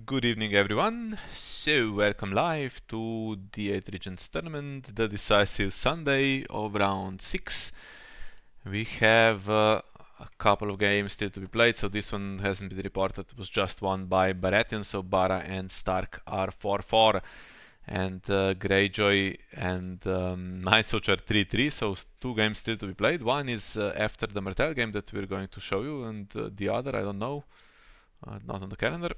Good evening, everyone. So, welcome live to the 8 Regents tournament, the decisive Sunday of round 6. We have a couple of games still to be played, so this one hasn't been reported. It was just won by Baratheon, so Bara and Stark are 4-4. And Greyjoy and Night's Watch are 3-3, so two games still to be played. One is after the Martell game that we're going to show you, and the other, I don't know, not on the calendar.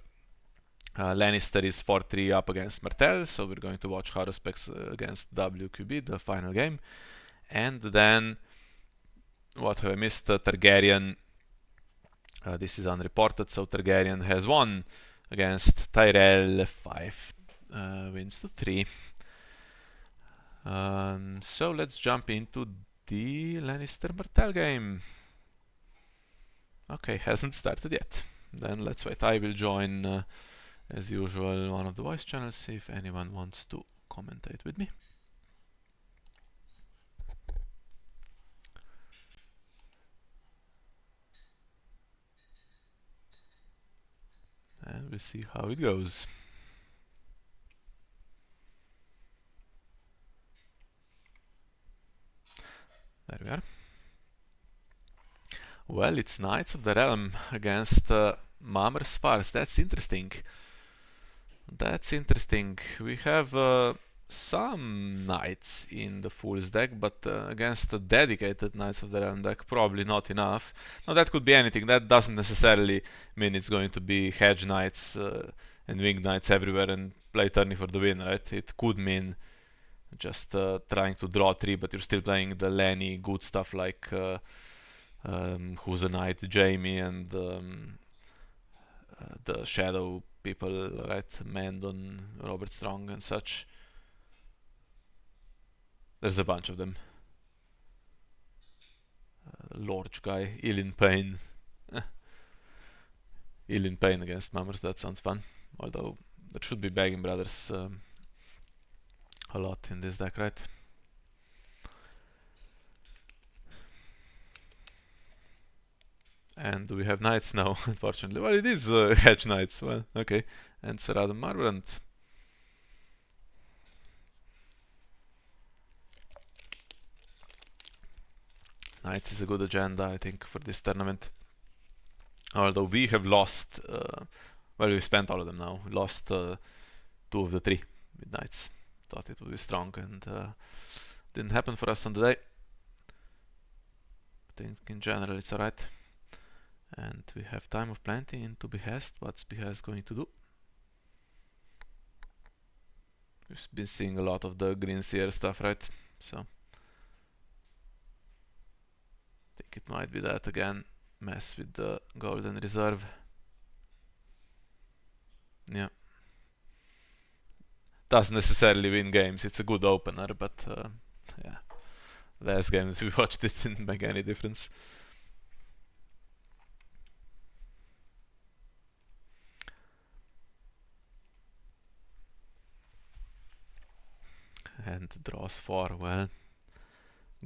Lannister is 4-3 up against Martell, so we're going to watch Haruspex against WQB, the final game. And then, what have I missed? Targaryen. This is unreported, so Targaryen has won against Tyrell, 5 wins to 3. So let's jump into the Lannister Martell game. Okay, hasn't started yet. Then let's wait. I will join as usual one of the voice channels, see if anyone wants to commentate with me. And we'll see how it goes. There we are. Well, it's Knights of the Realm against Mammer's Farce. That's interesting. That's interesting. We have some Knights in the Fool's deck, but against a dedicated Knights of the Realm deck, probably not enough. Now, that could be anything. That doesn't necessarily mean it's going to be Hedge Knights and Winged Knights everywhere and play tourney for the win, right? It could mean just trying to draw 3, but you're still playing the Lenny good stuff like Who's a Knight, Jamie, and the Shadow people, right? Mandon, Robert Strong, and such. There's a bunch of them. Lorch guy, Ill in Pain. Ill in Pain against Mammers, that sounds fun. Although, there should be Bagging Brothers a lot in this deck, right? And do we have Knights now, unfortunately? Well, it is Hedge Knights. Well, okay. And Saraaa Marbrand. Knights is a good agenda, I think, for this tournament. Although we have lost, well, we've spent all of them now. We lost 2 of the 3 with Knights. Thought it would be strong, and didn't happen for us on the day. I think in general it's alright. And we have Time of Plenty into Behest. What's Behest going to do? We've been seeing a lot of the Green Seer stuff, right? So I think it might be that again. Mess with the Golden Reserve. Yeah. Doesn't necessarily win games. It's a good opener, but yeah. Last game that we watched, it didn't make any difference. And draws 4. Well,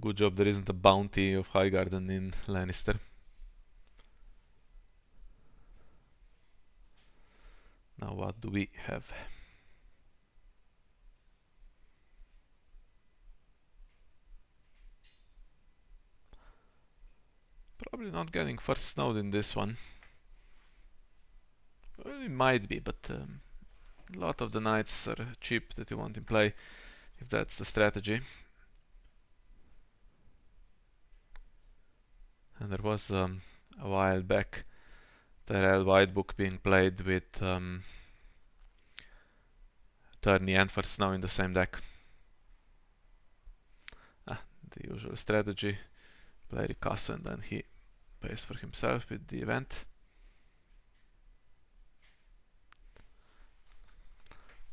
good job there isn't a bounty of Highgarden in Lannister. Now what do we have? Probably not getting first snowed in this one. Well, it might be, but a lot of the knights are cheap that you want in play, if that's the strategy. And there was a while back Tyrell White Book being played with Tourney and First Snow in the same deck. The usual strategy. Play Ricasso and then he pays for himself with the event.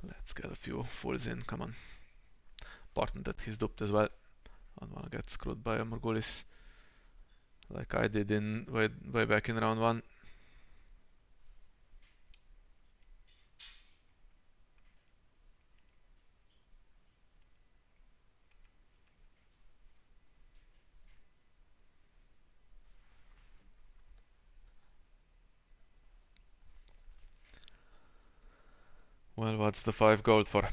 Let's get a few fools in, come on. Important that he's duped as well. Don't wanna get screwed by a Morghulis like I did in way back in round 1. Well, what's the 5 gold for?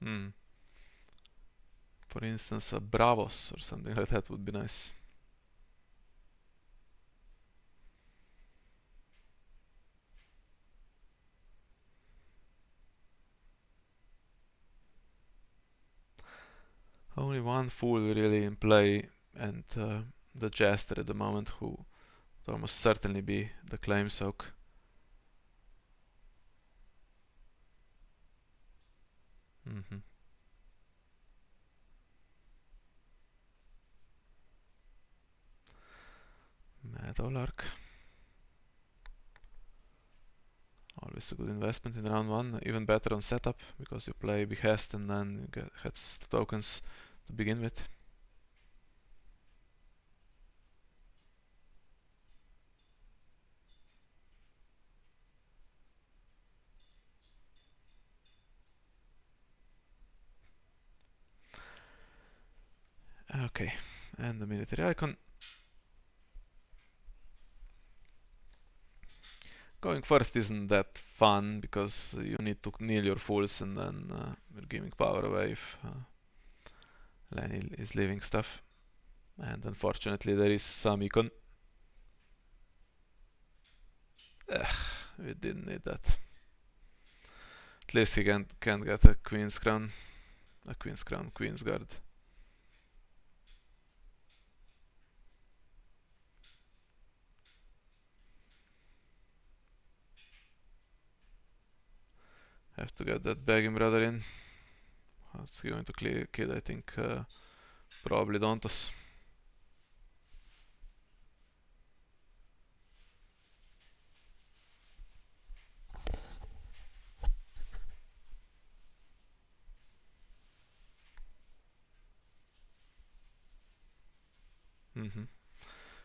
Hmm. For instance, a Bravos or something like that would be nice. Only one fool really in play, and the Jester at the moment, who would almost certainly be the claim soak. Mm-hmm. Meadowlark. Always a good investment in round 1, even better on setup, because you play Behest and then you get heads to tokens to begin with. Okay, and the military icon. Going first isn't that fun, because you need to kneel your fools and then you're giving power away if Lenny is leaving stuff. And unfortunately there is some econ. We didn't need that. At least he can get a Queen's Crown. A Queen's Crown, Queen's Guard. Have to get that begging brother in. How's he going to kill? I think probably Dontos.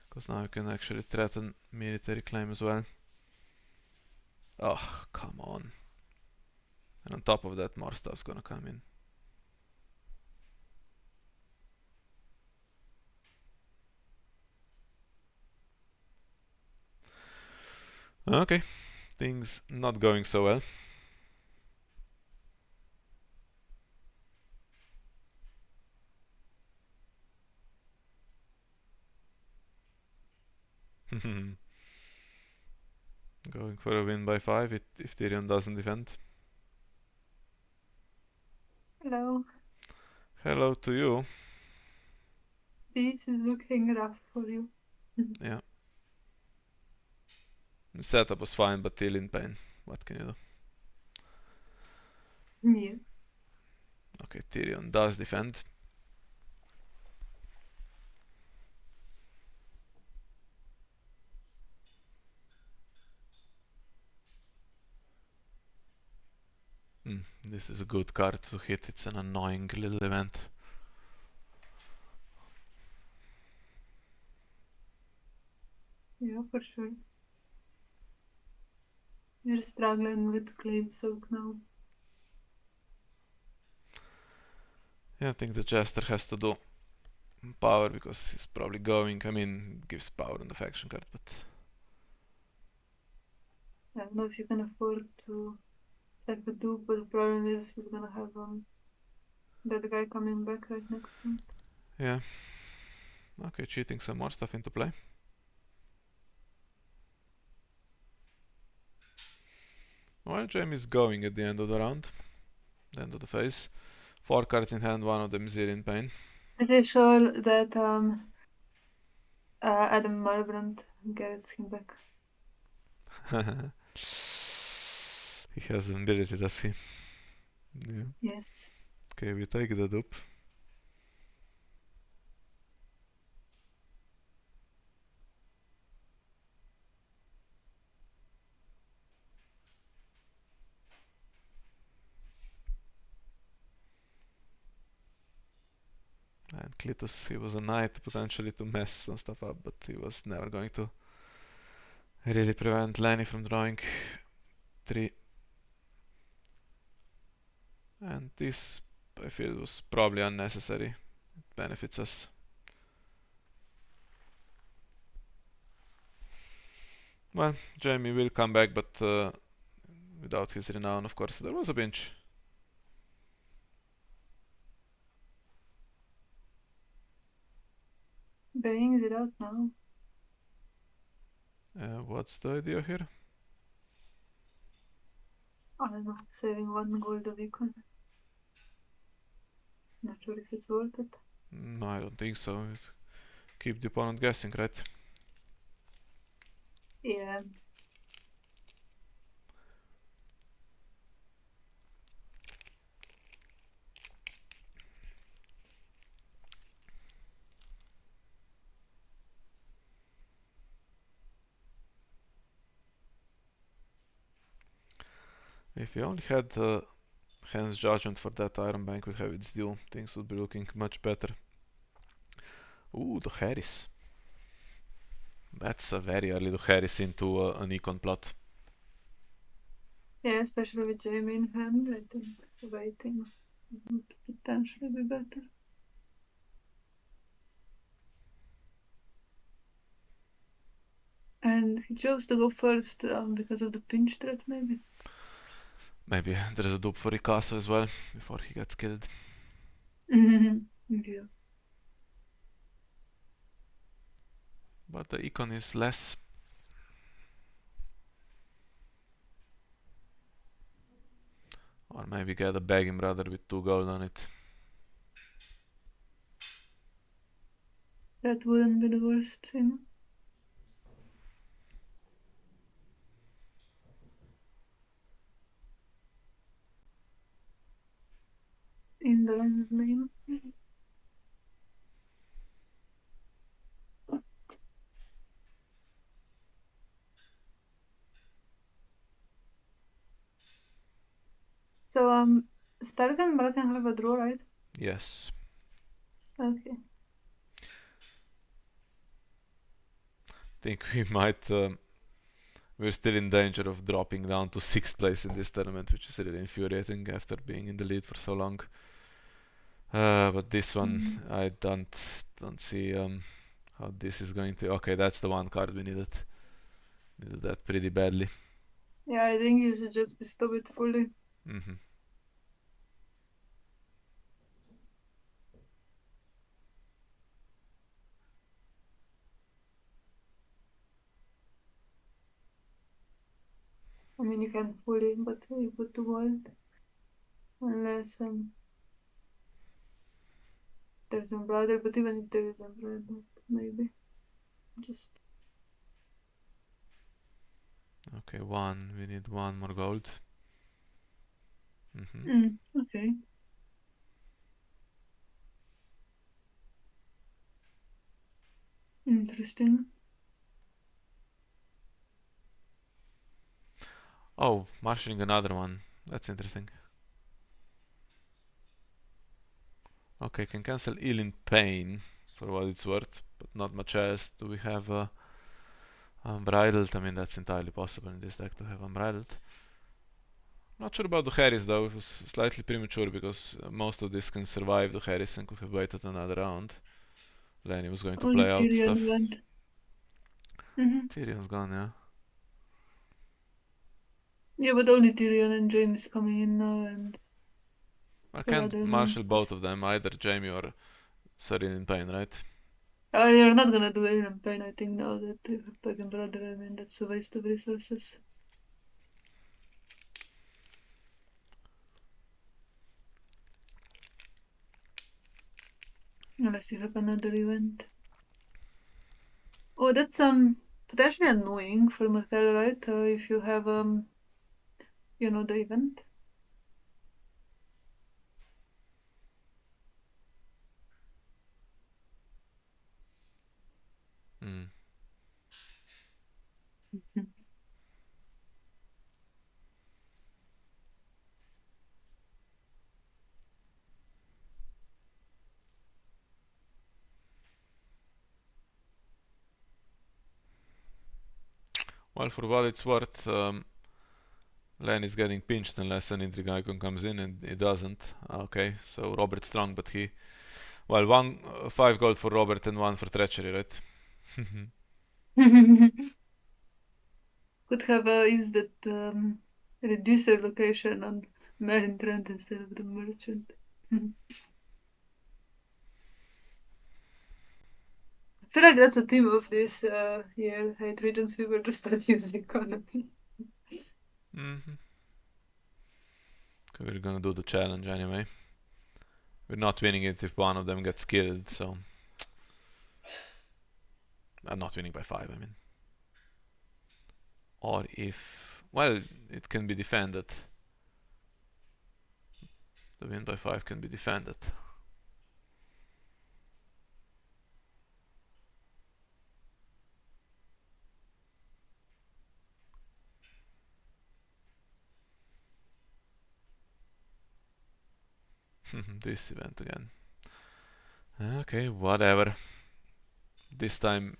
Because now you can actually threaten military claim as well. Oh, come on. And on top of that, more stuff's gonna come in. Okay, things not going so well. Going for a win by 5 if Tyrion doesn't defend. Hello. Hello to you. This is looking rough for you. Yeah. The setup was fine, but still in pain. What can you do? Yeah. Okay, Tyrion does defend. This is a good card to hit. It's an annoying little event. Yeah, for sure. We're struggling with claim soak now. Yeah, I think the Jester has to do power because he's probably going. I mean, gives power on the faction card, but I don't know if you can afford to stack the dupe, but the problem is he's gonna have that guy coming back right next to it. yeah. Okay, cheating some more stuff into play. Well, Jamie's going at the end of the round, the end of the phase. 4 cards in hand, one of them is in pain. Pretty sure that Adam Marbrand gets him back. He has an ability, does he? Yeah. Yes. Okay, we take the dupe. And Clitus, he was a knight potentially to mess some stuff up, but he was never going to really prevent Lenny from drawing 3. And this, I feel, was probably unnecessary. It benefits us. Well, Jamie will come back, but without his renown, of course. There was a pinch. Brings it out now. What's the idea here? I don't know, saving 1 gold a weekend. Not sure if it's worth it. No, I don't think so. Keep the opponent guessing, right? Yeah. If we only had Hand's Judgment for that Iron Bank would have its due, things would be looking much better. Ooh, the Harris. That's a very early to Harris into an econ plot. Yeah, especially with Jamie in hand, I think waiting would potentially be better. And he chose to go first because of the pinch threat, maybe. Maybe there's a dupe for Ikaso as well, before he gets killed. Yeah. But the econ is less. Or maybe get a begging brother with 2 gold on it. That wouldn't be the worst thing. In the lens name. So, Stark and Baratheon have a draw, right? Yes. Okay. Think we might. We're still in danger of dropping down to 6th place in this tournament, which is really infuriating after being in the lead for so long. But this one, I don't see how this is going to. Okay, that's the one card we needed. Needed that pretty badly. Yeah, I think you should just bestow it fully. Mm-hmm. I mean, you can fully, but you put the gold. Unless there's embroidered, but even if there is embroidered, maybe. Just. Okay, one. We need 1 more gold. Mm-hmm. Okay. Interesting. Oh, marshalling another one. That's interesting. Okay, can cancel Ill in Pain for what it's worth, but not much else. Do we have Unbridled? I mean, that's entirely possible in this deck to have Unbridled. Not sure about the Harris though, it was slightly premature because most of this can survive the Harris and could have waited another round. Lenny was going to Only play out Tyrion stuff. went. Tyrion's gone, yeah. Yeah, but only Tyrion and James coming in now, and I the can't other marshal both of them, either Jamie or Sarin in Pain, right? You're not gonna do Iron Pain, I think, now that you have Pagan Brother. I mean, that's a waste of resources. Unless you have another event. Oh, that's potentially annoying for Martell, right? If you have the event. Mm. Well, for what it's worth, Len is getting pinched unless an intrigue icon comes in, and it doesn't. Okay, so Robert's strong, but he. Well, 5 gold for Robert and 1 for treachery, right? Could have used that reducer location on Merlin Trent instead of the merchant. I feel like that's a theme of this year. Hate regions people just start using economy. Mm-hmm. Okay, we're gonna do the challenge anyway. We're not winning it if one of them gets killed, so I'm not winning by 5, I mean. Or if, well, it can be defended. The win by 5 can be defended. This event again. Okay, whatever. This time,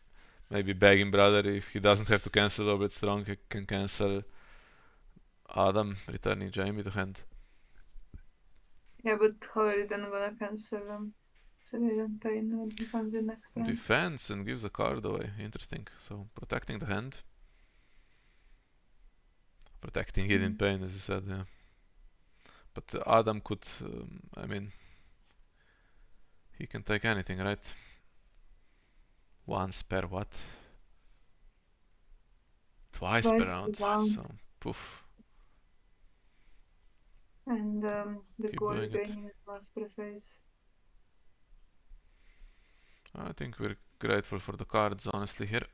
maybe begging brother, if he doesn't have to cancel Orbit Strong, he can cancel Adam, returning Jamie to hand. Yeah, but how are you then gonna cancel Cerebral Pain when he comes in next round? Defense and gives a card away. Interesting. So protecting the hand. Protecting Hidden Pain, as you said, yeah. But Adam could, I mean, he can take anything, right? Once per what? Twice per Twice per round. round. So, poof. And the Keep gold doing it. gaining is once per phase. I think we're grateful for the cards, honestly, here.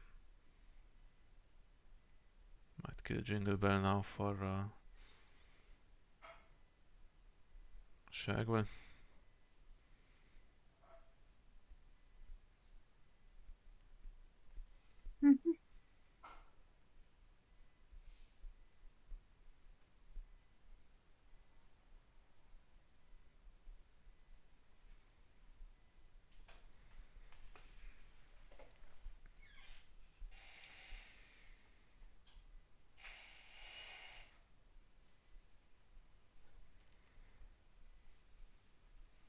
Might kill Jingle Bell now for Shagwell.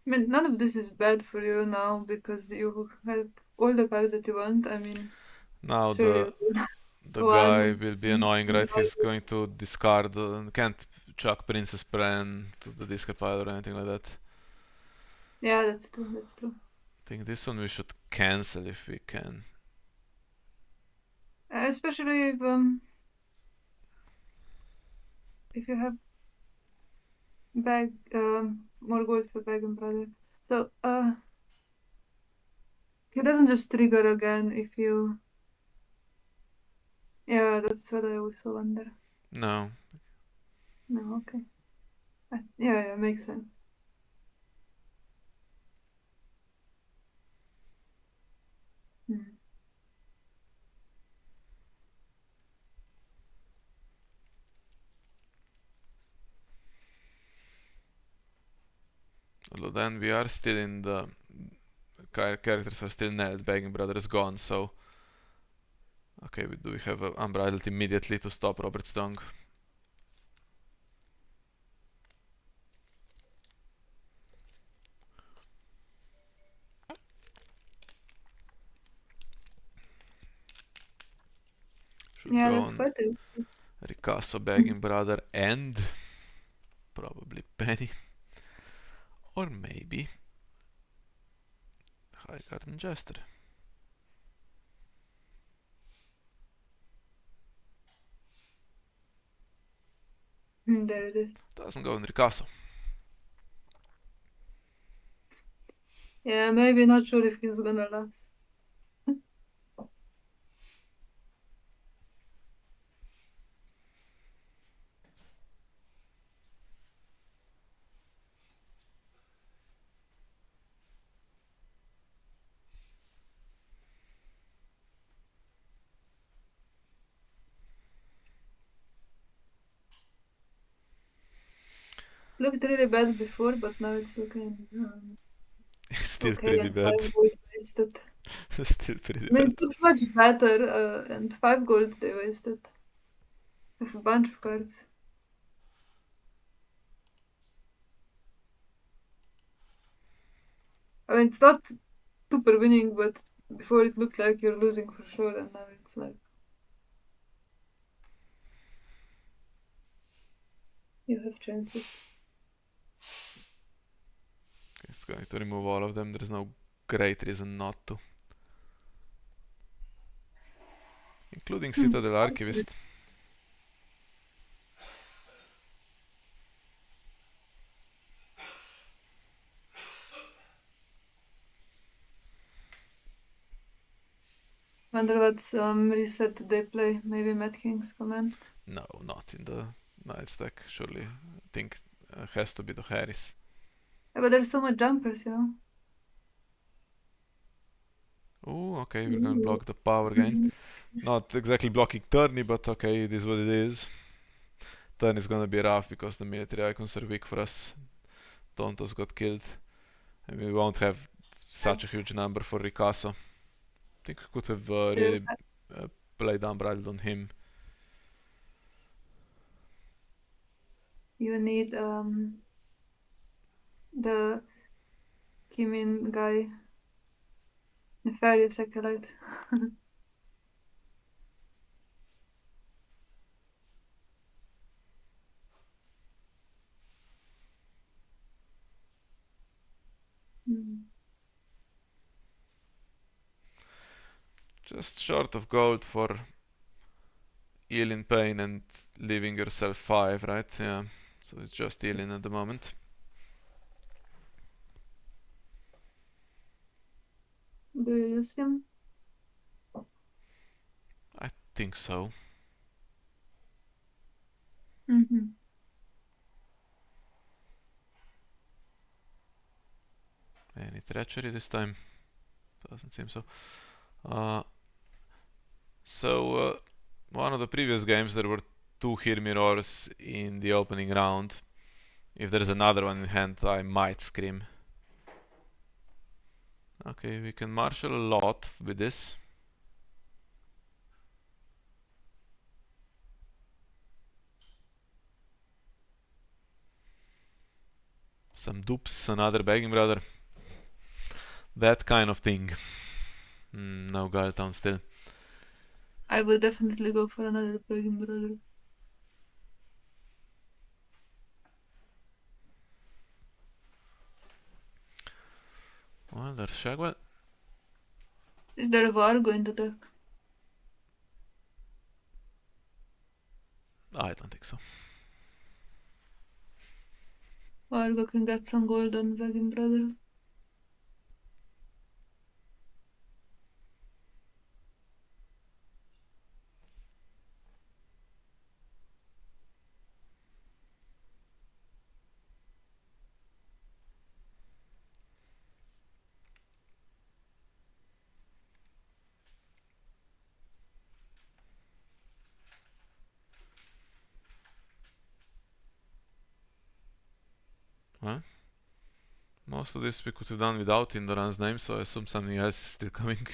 I mean, none of this is bad for you now because you have all the cards that you want. I mean, Now sure the you could the guy one will be annoying, right? He's going to discard, can't chuck Princess Bran to the discard pile or anything like that. Yeah, that's true. That's true. I think this one we should cancel if we can. Especially if you have bag more gold for bag and brother. So it doesn't just trigger again if you. Yeah, that's what I also wonder. No. No, okay. Yeah, makes sense. Hmm. Although then we are still in the characters are still nailed. Begging Brother is gone, so okay, do we have Unbridled immediately to stop Robert Strong? Should Yeah, go that's on quite risky. Ricasso, Begging Brother, and probably Penny. Or maybe High Garden Jester. There it is. Doesn't go in Ricasso. Yeah, maybe not sure if he's gonna last. Looked really bad before, but now it's looking Still okay. pretty And bad. 5 gold wasted. Still pretty I mean, bad. it looks much better, and 5 gold they wasted. With a bunch of cards. I mean, it's not super winning, but before it looked like you're losing for sure, and now it's like. You have chances. It's going to remove all of them. There's no great reason not to. Including Citadel Archivist. Wonder what reset did they play? Maybe Mad King's Command? No, not in the Knights deck, surely. I think has to be the Harris. Yeah, but there's so much jumpers, you know? Oh, okay, we're gonna block the power gain. Not exactly blocking Tourney, but okay, it is what it is. Turn is gonna be rough because the military icons are weak for us. Tontos got killed. And we won't have such a huge number for Ricasso. I think we could have really played Unbridled on him. You need the Kimin guy, Nefarious Acolyte. Just short of gold for Eel in pain and leaving yourself 5, right? Yeah. So it's just Eelin at the moment. Do you use him? I think so. Mm-hmm. Any treachery this time? Doesn't seem so. Uh, so one of the previous games there were 2 Hear Mirrors in the opening round. If there's another one in hand, I might scream. Okay, we can marshal a lot with this. Some dupes, another begging brother. That kind of thing. No Galtown still. I would definitely go for another Begging Brother. Well, there's Shagwell. Is there a war going to deck? I don't think so. Argo can get some gold on Begging Brother. Well, most of this we could have done without Indorans name, so I assume something else is still coming.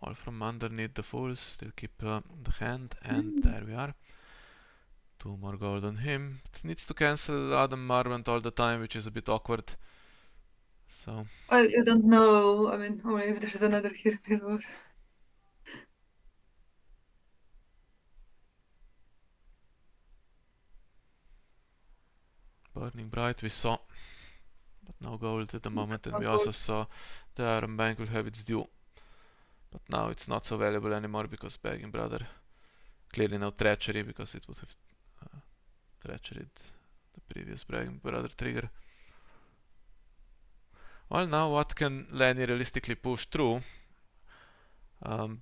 All from underneath the fools, still keep the hand, and there we are. 2 more gold on him. It needs to cancel Adam Marvant all the time, which is a bit awkward. So, Well, you don't know. I mean, only if there's another Hear Mirror. Burning Bright we saw, but no gold at the moment, and No we gold. also saw the Iron Bank will have its due. But now it's not so valuable anymore because Begging Brother, clearly no treachery because it would have treacheried the previous Begging Brother trigger. Well, now what can Lenny realistically push through?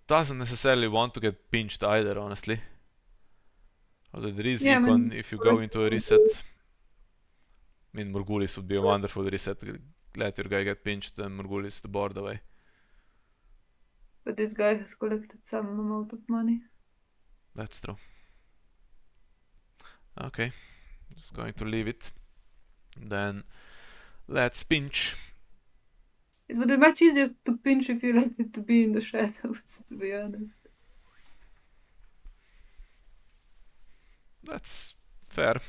Doesn't necessarily want to get pinched either, honestly. Although there is Yeah, I Econ mean, if you go into a reset. I mean, Morgulis would be a wonderful reset. Let your guy get pinched and Morgulis the board away. but this guy has collected some amount of money. That's true. Okay, just going to leave it. Then let's pinch. It would be much easier to pinch if you let it to be in the shadows, to be honest. That's fair.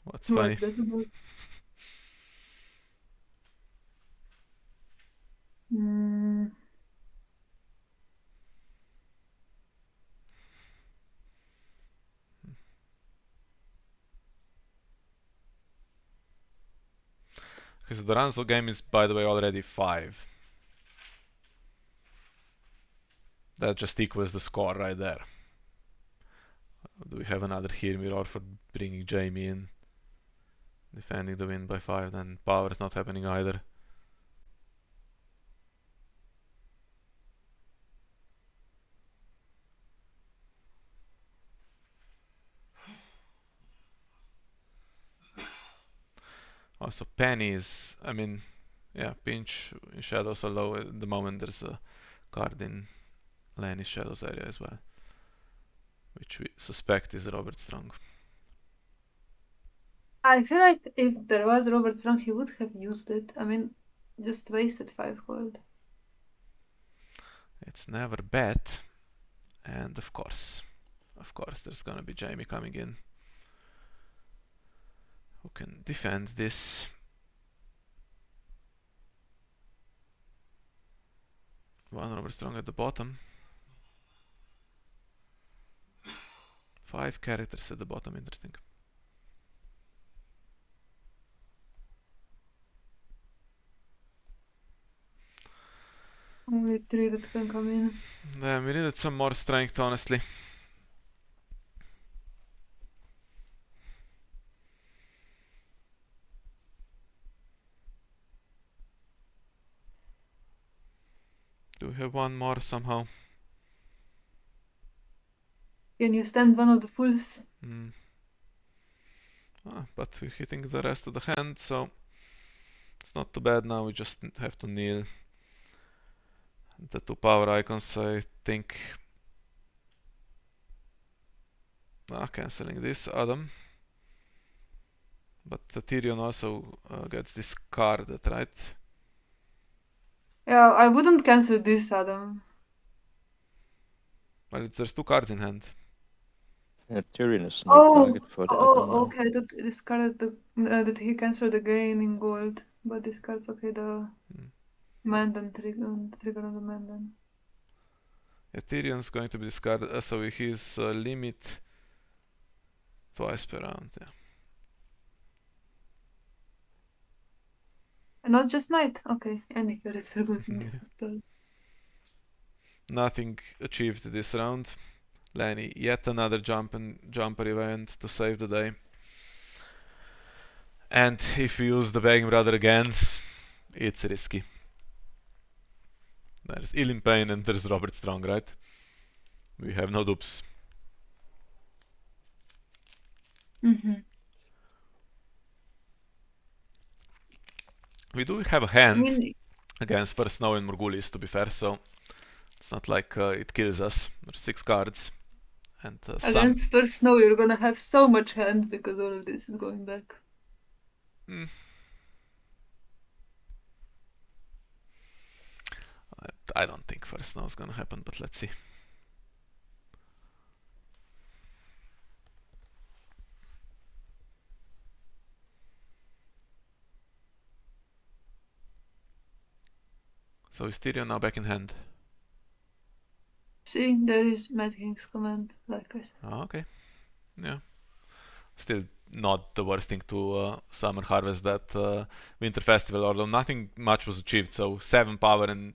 What's funny? What's that about? Mm, Okay, so the Ransel game is, by the way, already 5. That just equals the score right there. Do we have another here mirror for bringing Jamie in? Defending the win by 5, then power is not happening either. Also, pennies. I mean, yeah, pinch in shadows are low. At the moment, there's a card in Lannister shadows area as well, which we suspect is Robert Strong. I feel like if there was Robert Strong, he would have used it. I mean, just wasted 5 gold. It's never bad, and of course, there's gonna be Jamie coming in who can defend this. One Robert Strong at the bottom. 5 characters at the bottom, interesting. Only 3 that can come in. Yeah, we needed some more strength, honestly. Do we have one more somehow? Can you stand one of the fools? But we're hitting the rest of the hand, so it's not too bad now. We just have to kneel. The 2 power icons, I think. Cancelling this Adam. But the Tyrion also gets discarded, right? Yeah, I wouldn't cancel this, Adam. Well, there's 2 cards in hand. Yeah, Tyrion is no target for the Adam now. Okay. I thought discarded that he cancelled the gain in gold, but discards okay the Mandan trigger on the Mandan. Yeah, Tyrion's going to be discarded, so his limit twice per round. Yeah. And not just knight. Okay, any character goes in this battle. Nothing achieved this round. Lanny, yet another jumper event to save the day. And if we use the Begging Brother again, it's risky. There's Ill in Pain and there's Robert Strong, right? We have no dupes. We do have a hand against First Snow and Morghulis, to be fair, so it's not like it kills us. There's 6 cards. And Against First Snow, you're gonna have so much hand because all of this is going back. I don't think First Snow is gonna happen, but let's see. So is Tyrion now back in hand? See, there is Mad King's command, like I said. Okay. Yeah. Still not the worst thing to summer harvest that winter festival, although nothing much was achieved, so 7 power and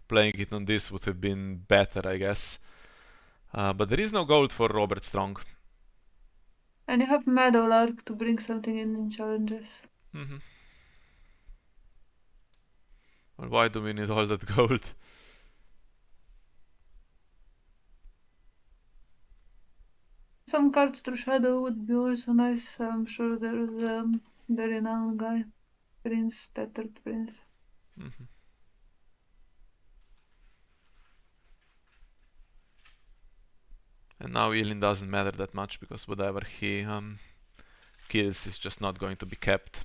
playing it on this would have been better, I guess. But there is no gold for Robert Strong. And you have Meadow Lark to bring something in challenges. Well, why do we need all that gold? Some cards through Shadow would be also nice. I'm sure there's the renowned guy. Prince, Tethered Prince. And now Elin doesn't matter that much because whatever he kills is just not going to be kept.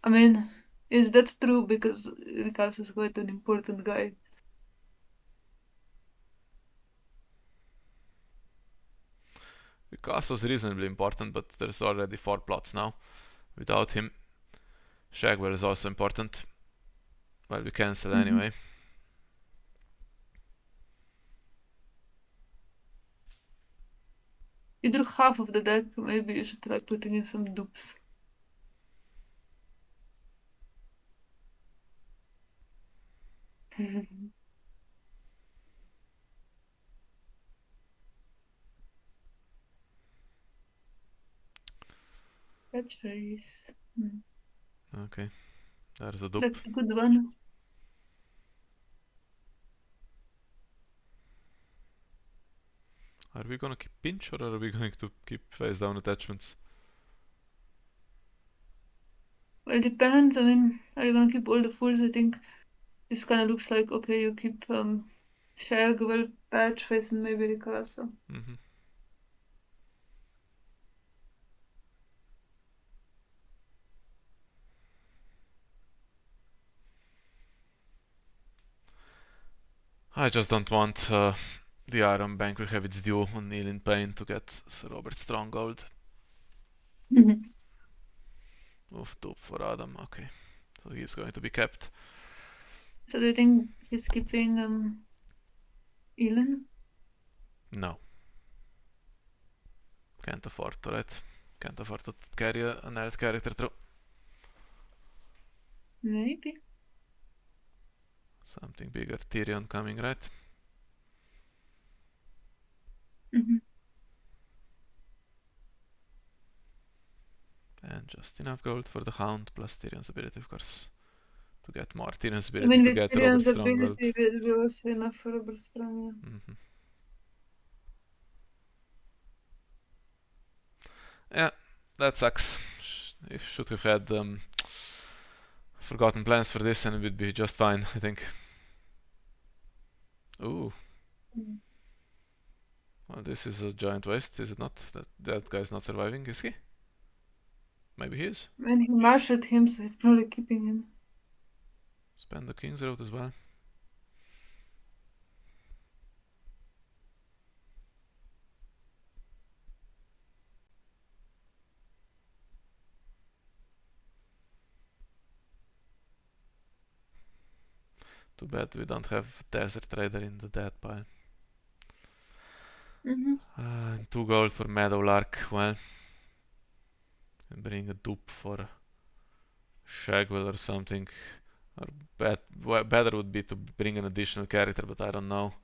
I mean, is that true? Because Rikas is quite an important guy. The castle's reasonably important, but there's already 4 plots now. Without him. Shagwell is also important. Well, we cancel anyway. You drew half of the deck, maybe you should try putting in some dupes. Catchphrase. Okay, there's a dupe. That's a good one. Are we gonna keep pinch or are we going to keep face down attachments? Well, it depends. I mean, are you gonna keep all the fools? I think this kind of looks like, okay, you keep Shagwell, Patchface, and maybe Ricasa. I just don't want the Iron Bank will have its due on Kneel in Pain to get Sir Robert Stronghold. Oof, dupe for Adam, okay. So he's going to be kept. So do you think he's keeping Elin? No. Can't afford to, right? Can't afford to carry an alt character through. Maybe. Something bigger, Tyrion coming, right? And just enough gold for the Hound, plus Tyrion's ability, of course, to get more. Tyrion's I ability mean, to with get Robert Tyrion's Stronghold. ability will be also enough for Robert Strong, yeah. Yeah, that sucks. Should have had forgotten plans for this and it would be just fine, I think. Ooh. Well, this is a giant waste, is it not? That guy's not surviving, is he? Maybe he is. And he marshaled him, so he's probably keeping him. Spend the King's Road as well. Too bad we don't have Desert Raider in the dead pile. 2 gold for Meadowlark, well. And bring a dupe for Shagwell or something. Or better would be to bring an additional character, but I don't know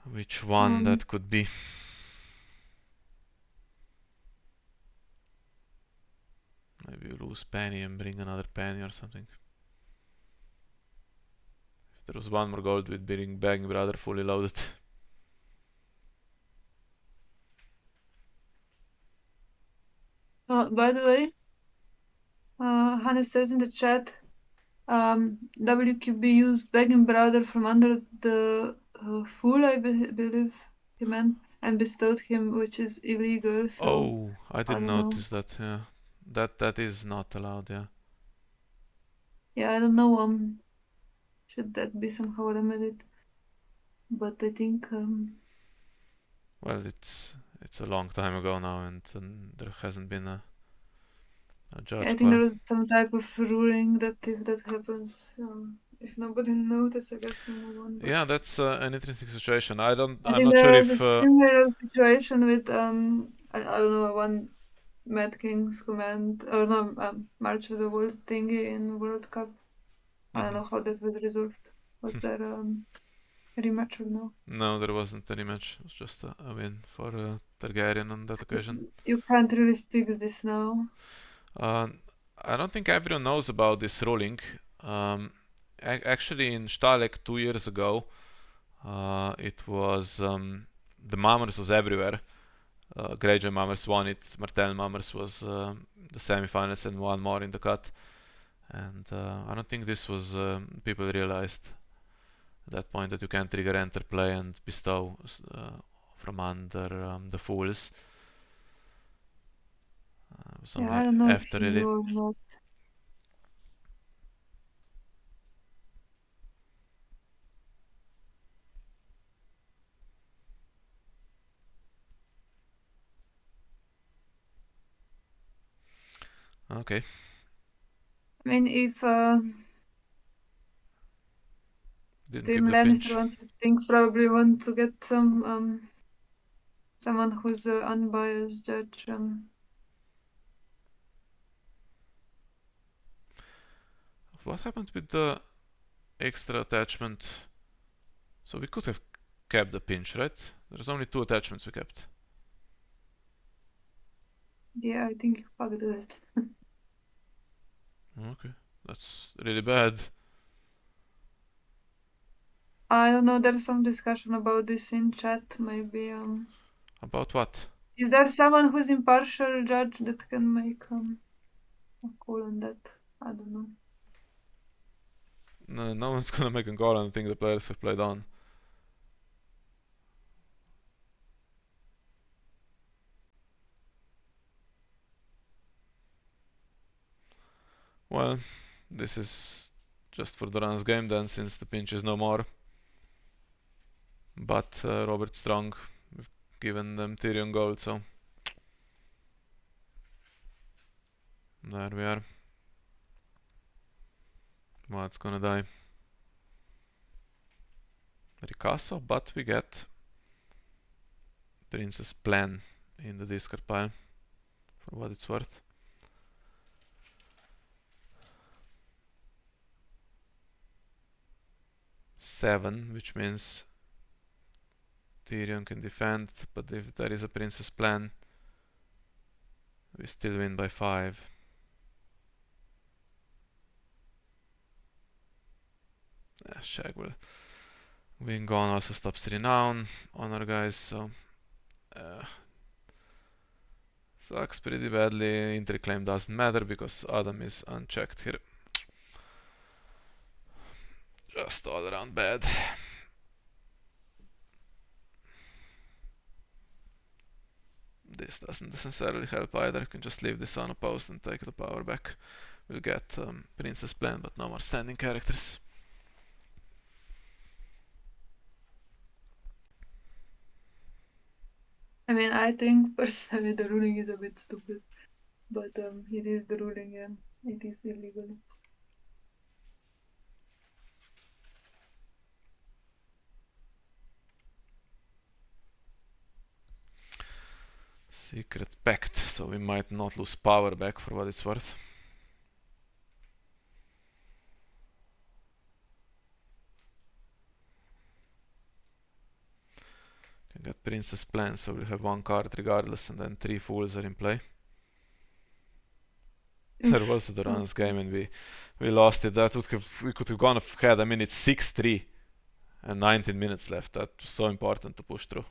which one that could be. Maybe you lose Penny and bring another Penny or something. If there was 1 more gold, we'd bring Begging Brother fully loaded. By the way, Hannes says in the chat, WQB used Begging Brother from under the fool, I believe he meant, and bestowed him, which is illegal. So Oh, I didn't don't know. notice that. Yeah, that is not allowed. Yeah. Yeah, I don't know. Should that be somehow remedied? But I think Well, it's a long time ago now, and there hasn't been a judge I think call. there was some type of ruling that if that happens, if nobody noticed, I guess we move on. But Yeah, that's an interesting situation. I'm think not there sure was if. a similar situation with I don't know, one Mad King's command or no March of the World thingy in World Cup. I don't know how that was resolved. Was there a rematch or no? No, there wasn't any match. It was just a win for Targaryen on that occasion. You can't really fix this now. I don't think everyone knows about this ruling. Actually, in Stalek 2 years ago, it was the Mammers was everywhere. Greyjoy Mammers won it. Martell Mammers was the semifinals and 1 more in the cut. And I don't think this was people realized at that point that you can trigger enter play and bestow from under the fools. It was only I don't know after if you really. knew or not. Okay. I mean, if Didn't Team keep the Lannister pinch. wants, I think probably want to get some someone who's an unbiased judge. What happened with the extra attachment? So we could have kept the pinch, right? There's only 2 attachments we kept. Yeah, I think you fucked that. Okay, that's really bad. I don't know, there's some discussion about this in chat, maybe. About what? Is there someone who's impartial judge that can make a call on that? I don't know. No one's gonna make a call on the thing the players have played on. Well, this is just for Duran's game then, since the pinch is no more. But Robert Strong, we've given them Tyrion gold, so there we are. What's gonna die? Ricasso, but we get Princess Plan in the discard pile, for what it's worth. Seven, which means Tyrion can defend, but if there is a Princess Plan, we still win by 5. Shag will being gone also stops renown on our guys, so sucks pretty badly. Interclaim doesn't matter because Adam is unchecked here. Just all around bad. This doesn't necessarily help either. You can just leave this unopposed and take the power back. We'll get Princess Plan, but no more standing characters. I mean, I think personally the ruling is a bit stupid, but it is the ruling, yeah. It is illegal. Secret Pact, so we might not lose power back for what it's worth. Can get Princess Plan, so we'll have 1 card regardless, and then 3 fools are in play. There was the Duran's game and we lost it. That we could have gone ahead. I mean, it's 6-3 and 19 minutes left. That was so important to push through.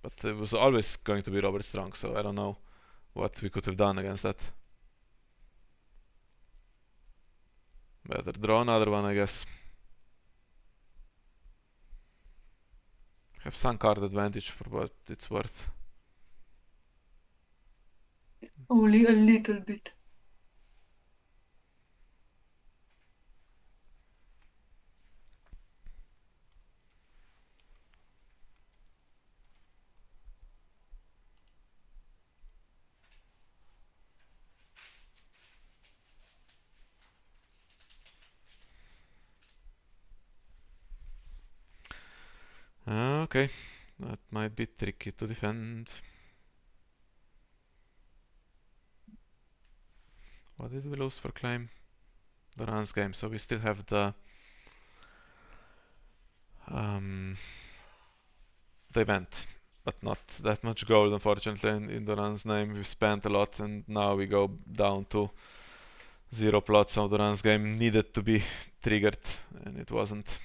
But it was always going to be Robert Strong, so I don't know what we could have done against that. Better draw another one, I guess. Have some card advantage for what it's worth. Only a little bit. Okay, that might be tricky to defend. What did we lose for claim? Duran's game, so we still have the event, but not that much gold, unfortunately. In Duran's name we've spent a lot, and now we go down to 0 plots. So Duran's game needed to be triggered, and it wasn't.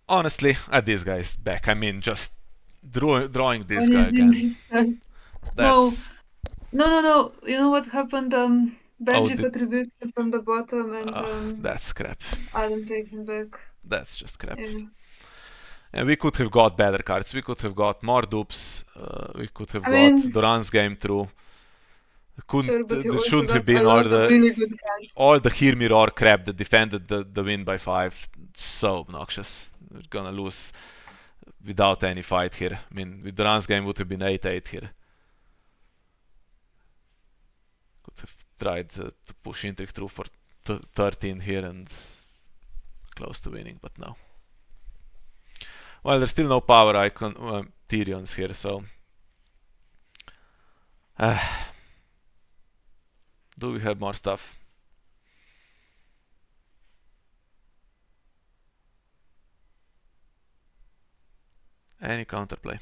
Honestly, at this guy's back. I mean, just drawing this guy again. That's No. You know what happened? Benji did- contributed from the bottom, and that's crap. I don't take him back. That's just crap. Yeah. And we could have got better cards. We could have got more dupes. We could have I got mean- Duran's game through. Sure, but you There also shouldn't have got a been lot of really good hands. all the hear me roar crap that defended the win by 5. So obnoxious. We're gonna lose without any fight here. I mean, with the runs game would have been 8-8 here. Could have tried to push Intrigue through for 13 here and close to winning, but no. Well, there's still no power icon Tyrions here, so do we have more stuff? Any counterplay?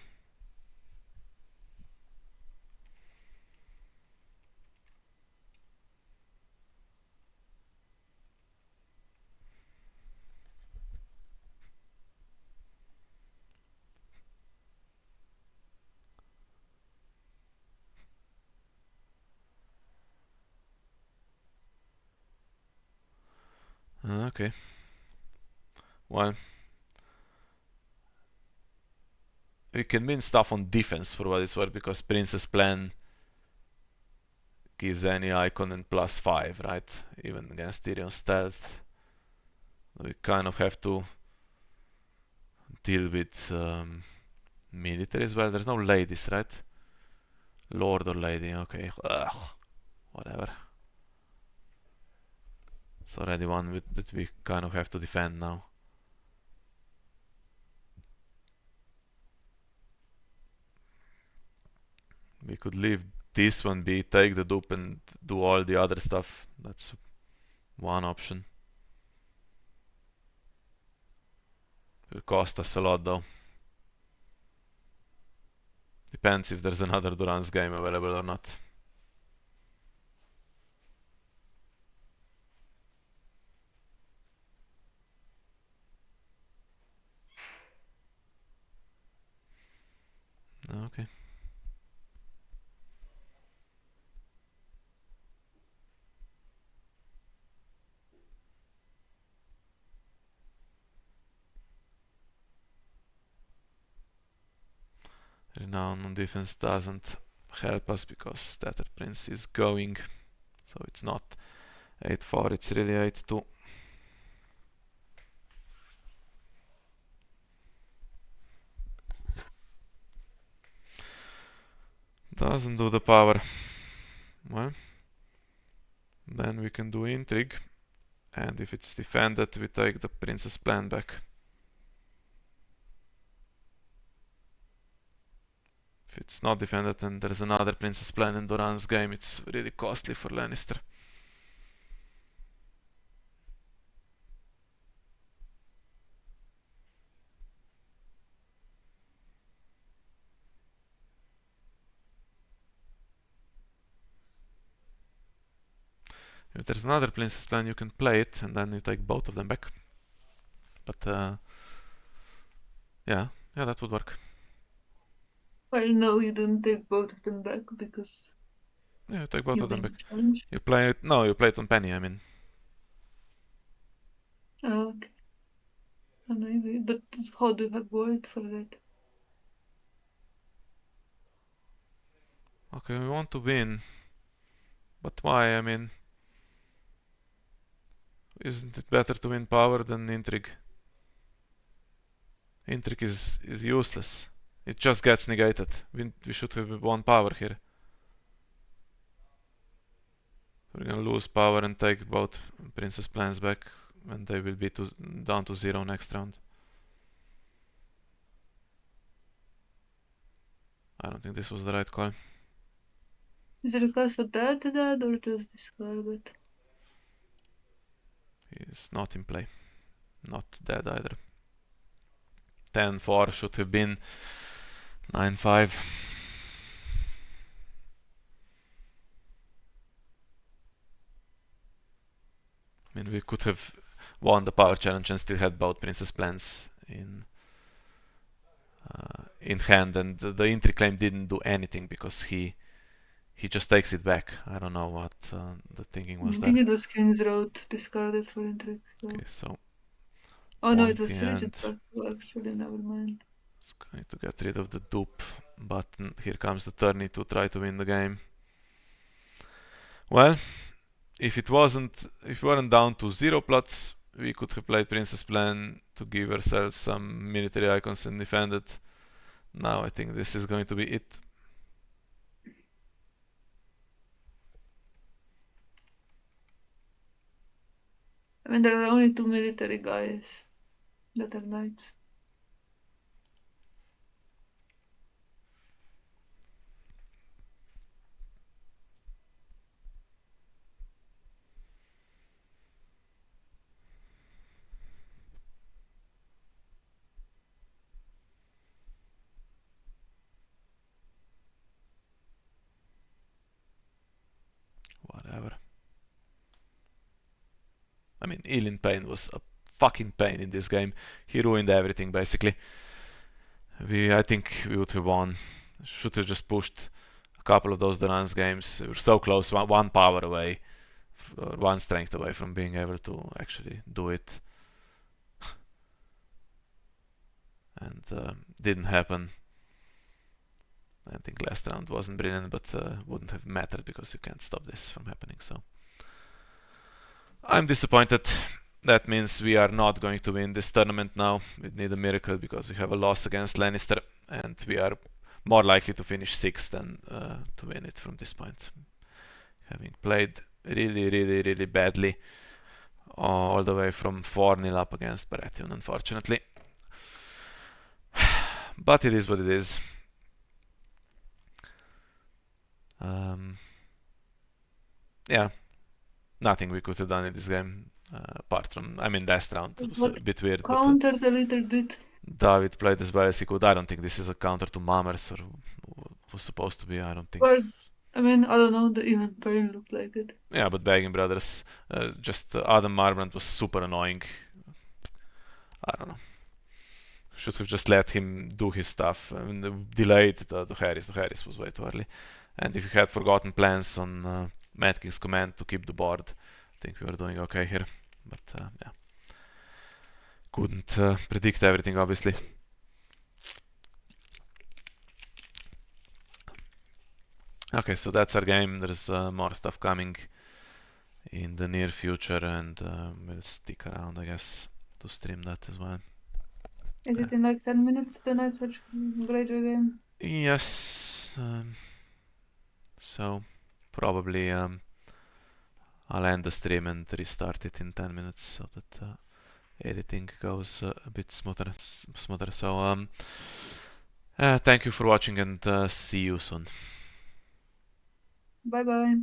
Okay. Well, we can win stuff on defense for what it's worth, because Princess Plan gives any icon and +5, right? Even against Tyrion stealth. We kind of have to deal with military as well. There's no ladies, right? Lord or lady, okay. Ugh. Whatever. It's already one that we kind of have to defend now. We could leave this one be, take the dupe and do all the other stuff. That's one option. Will cost us a lot though. Depends if there's another Duran's game available or not. Okay. Renown on defense doesn't help us because Tattered Prince is going. So it's not 8-4, it's really 8-2. Doesn't do the power. Well, then we can do Intrigue. And if it's defended, we take the Princess Plan back. If it's not defended and there's another Princess Plan in Duran's game, it's really costly for Lannister. If there's another Princess Plan, you can play it and then you take both of them back. But yeah, that would work. Well, no, you didn't take both of them back because Yeah, you take both you of them made back. a challenge. You play it. No, you play it on Penny, I mean. Oh, okay. Maybe, but how do you have gold for that? Okay, we want to win. But why? I mean, isn't it better to win power than Intrigue? Intrigue is useless. It just gets negated. We should have won power here. We're gonna lose power and take both Princess Plans back, and they will be down to 0 next round. I don't think this was the right call. Is Ricasa dead or just discarded? He's not in play. Not dead either. 10-4 should have been 9-5. I mean, we could have won the power challenge and still had both Princess Plans in hand, and the Intrigue claim didn't do anything because he just takes it back. I don't know what the thinking was there. Maybe it was King's Road discarded for Intrigue. So. Okay, so oh no, it was pointy Regents end. of Westeros, actually, never mind. It's going to get rid of the dupe button. Here comes the tourney to try to win the game. Well, if we weren't down to 0 plots, we could have played Princess Plan to give ourselves some military icons and defend it. Now I think this is going to be it. I mean, there are only 2 military guys that are knights. Whatever. I mean, Elin Payne was a fucking pain in this game. He ruined everything basically. I think we would have won. Should have just pushed a couple of those Durance games. We were so close, one power away, or one strength away from being able to actually do it. And didn't happen. I think last round wasn't brilliant, but wouldn't have mattered because you can't stop this from happening. So I'm disappointed. That means we are not going to win this tournament now. We need a miracle because we have a loss against Lannister, and we are more likely to finish 6th than to win it from this point. Having played really badly all the way from 4-0 up against Baratheon, unfortunately. But it is what it is. Yeah, nothing we could have done in this game apart from, I mean, last round was a bit weird. Countered a little bit. David played as well as he could. I don't think this is a counter to Mammers or was supposed to be. I don't think. Well, I mean, I don't know, the even Payne looked like it. Yeah, but Bagging Brothers, just Adam Marbrandt was super annoying. I don't know. Should have just let him do his stuff. I mean, delayed the Harris. The Harris was way too early. And if you had forgotten plans on Mad King's command to keep the board, I think we were doing okay here. But yeah, couldn't predict everything, obviously. Okay, so that's our game. There's more stuff coming in the near future, and we'll stick around, I guess, to stream that as well. Is it in like 10 minutes, the Night Search Greyjoy game? Yes. So probably I'll end the stream and restart it in 10 minutes so that editing goes a bit smoother. So thank you for watching, and see you soon. Bye bye.